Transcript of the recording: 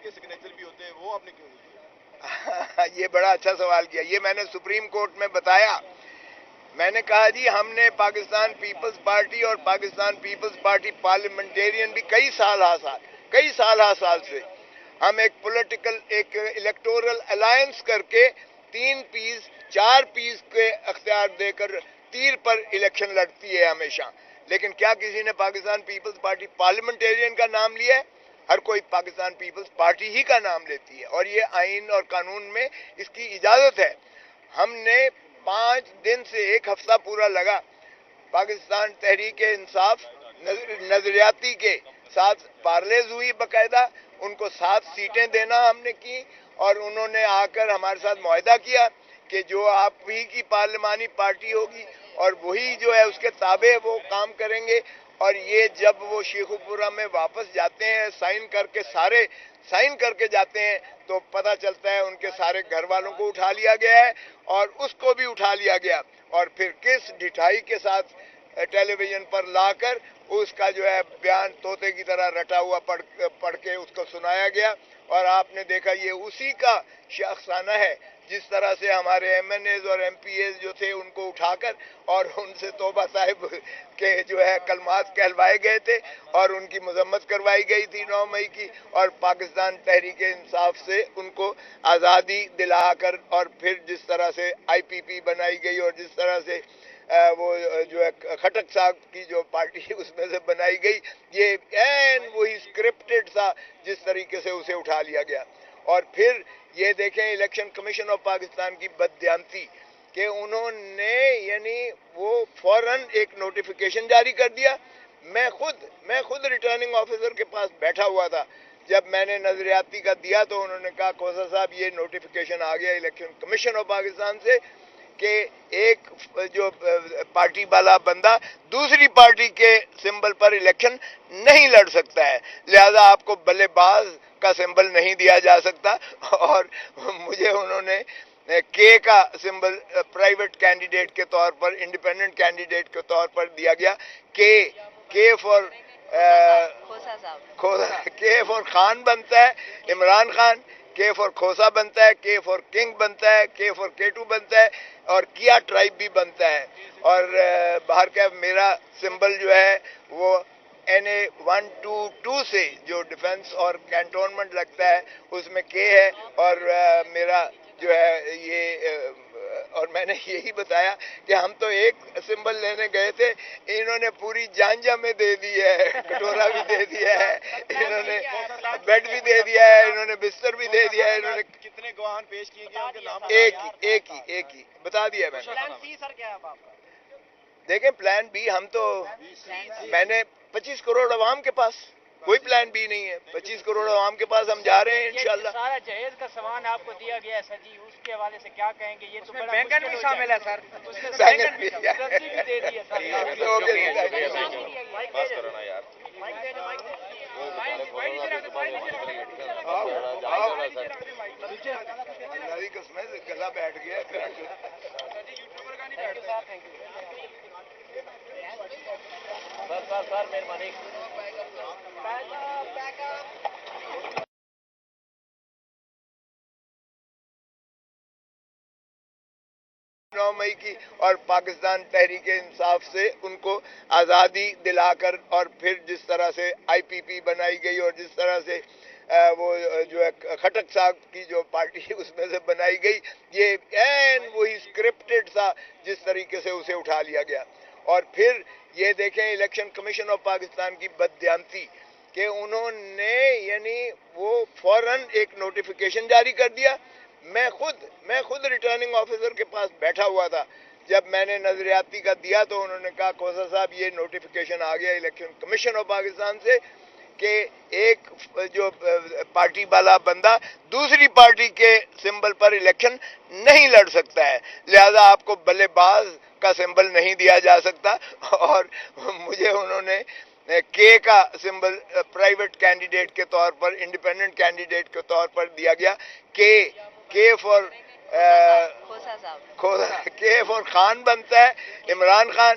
کے سگنیچر بھی ہوتے ہیں، وہ آپ نے کیوں نہیں کیا؟ یہ بڑا اچھا سوال کیا. یہ میں نے سپریم کورٹ میں بتایا. میں نے کہا جی ہم نے پاکستان پیپلز پارٹی اور پاکستان پیپلز پارٹی پارلیمنٹیرین بھی کئی سال سے ہم ایک پولیٹیکل ایک الیکٹورل الائنس کر کے 3 پیس 4 پیس کے اختیار دے کر تیر پر الیکشن لڑتی ہے ہمیشہ. لیکن کیا کسی نے پاکستان پیپلز پارٹی پارلیمنٹیرین کا نام لیا ہے؟ ہر کوئی پاکستان پیپلز پارٹی ہی کا نام لیتی ہے اور یہ آئین اور قانون میں اس کی اجازت ہے. ہم نے 5 دن سے 1 ہفتہ پورا لگا پاکستان تحریک انصاف نظریاتی کے ساتھ پارلیز ہوئی باقاعدہ. ان کو 7 سیٹیں دینا ہم نے کی اور انہوں نے آ کر ہمارے ساتھ معاہدہ کیا کہ جو آپ ہی کی پارلیمانی پارٹی ہوگی اور وہی جو ہے اس کے تابع وہ کام کریں گے. اور یہ جب وہ شیخو پورہ میں واپس جاتے ہیں سائن کر کے جاتے ہیں تو پتہ چلتا ہے ان کے سارے گھر والوں کو اٹھا لیا گیا ہے اور اس کو بھی اٹھا لیا گیا اور پھر کس ڈٹھائی کے ساتھ ٹیلی ویژن پر لا کر اس کا جو ہے بیان طوطے کی طرح رٹا ہوا پڑھ کے اس کو سنایا گیا. اور آپ نے دیکھا یہ اسی کا شخصانہ ہے جس طرح سے ہمارے ایم این ایز اور ایم پی ایز جو تھے ان کو اٹھا کر اور ان سے توبہ صاحب کے جو ہے کلمات کہلوائے گئے تھے اور ان کی مذمت کروائی گئی تھی 9 مئی کی اور پاکستان تحریک انصاف سے ان کو آزادی دلا کر اور پھر جس طرح سے آئی پی پی بنائی گئی اور جس طرح سے وہ جو ہے کھٹک صاحب کی جو پارٹی اس میں سے بنائی گئی یہ این وہی اسکرپٹڈ تھا جس طریقے سے اسے اٹھا لیا گیا. اور پھر یہ دیکھیں الیکشن کمیشن آف پاکستان کی بددیانتی کہ انہوں نے یعنی وہ فوراً ایک نوٹیفیکیشن جاری کر دیا. میں خود ریٹرننگ آفیسر کے پاس بیٹھا ہوا تھا جب میں نے نظریاتی کا دیا تو انہوں نے کہا کوثر صاحب یہ نوٹیفیکیشن آ گیا الیکشن کمیشن آف پاکستان سے کہ ایک جو پارٹی والا بندہ دوسری پارٹی کے سمبل پر الیکشن نہیں لڑ سکتا ہے لہذا آپ کو بلے باز کا سمبل نہیں دیا جا سکتا. اور مجھے انہوں نے کے کا سمبل پرائیویٹ کینڈیڈیٹ کے طور پر انڈیپینڈنٹ کینڈیڈیٹ کے طور پر دیا گیا. کے فور خان بنتا ہے عمران خان, کے فور کھوسا بنتا ہے, کے فور کنگ بنتا ہے, کے فور کیٹو بنتا ہے اور کیا ٹرائب بھی بنتا ہے. اور باہر کا میرا سمبل جو ہے وہ NA122 سے جو ڈیفنس اور کینٹونمنٹ لگتا ہے اس میں کے ہے اور میرا جو ہے یہ اور میں نے یہی بتایا کہ ہم تو ایک سمبل لینے گئے تھے انہوں نے پوری جانجا میں دے دی ہے, کٹورا بھی دے دیا ہے, انہوں نے بیڈ بھی دے دیا ہے, انہوں نے بستر بھی دے دیا ہے. انہوں نے کتنے گواہان پیش کیے گئے ان کے نام ایک ہی بتا دیا میں نے. دیکھیں پلان بی ہم تو میں نے 25 کروڑ عوام کے پاس کوئی پلان بی نہیں ہے. 25 کروڑ عوام کے پاس ہم جا رہے ہیں انشاءاللہ. سارا جہیز کا سامان آپ کو دیا گیا ہے سر جی, اس کے حوالے سے کیا کہیں گے؟ یہ تو بینگن بھی شامل ہے سر, بینگن بھی دے دی ہے سر. گلا بیٹھ گیا. سر مہربانی 9 مئی کی اور پاکستان تحریک انصاف سے ان کو آزادی دلا کر اور پھر جس طرح سے آئی پی پی بنائی گئی اور جس طرح سے وہ جو ہے کھٹک صاحب کی جو پارٹی اس میں سے بنائی گئی یہ این وہی اسکرپٹڈ تھا جس طریقے سے اسے اٹھا لیا گیا. اور پھر یہ دیکھیں الیکشن کمیشن آف پاکستان کی بددیانتی کہ انہوں نے یعنی وہ فوراً ایک نوٹیفیکیشن جاری کر دیا. میں خود ریٹرننگ آفیسر کے پاس بیٹھا ہوا تھا جب میں نے نظریاتی کا دیا تو انہوں نے کہا کوثر صاحب یہ نوٹیفیکیشن آ گیا الیکشن کمیشن آف پاکستان سے کہ ایک جو پارٹی والا بندہ دوسری پارٹی کے سمبل پر الیکشن نہیں لڑ سکتا ہے لہذا آپ کو بلے باز کا سمبل نہیں دیا جا سکتا. اور مجھے انہوں نے کے کا سمبل پرائیویٹ کینڈیڈیٹ کے طور پر انڈیپینڈنٹ کینڈیڈیٹ کے طور پر دیا گیا. کے فور خان بنتا ہے عمران خان,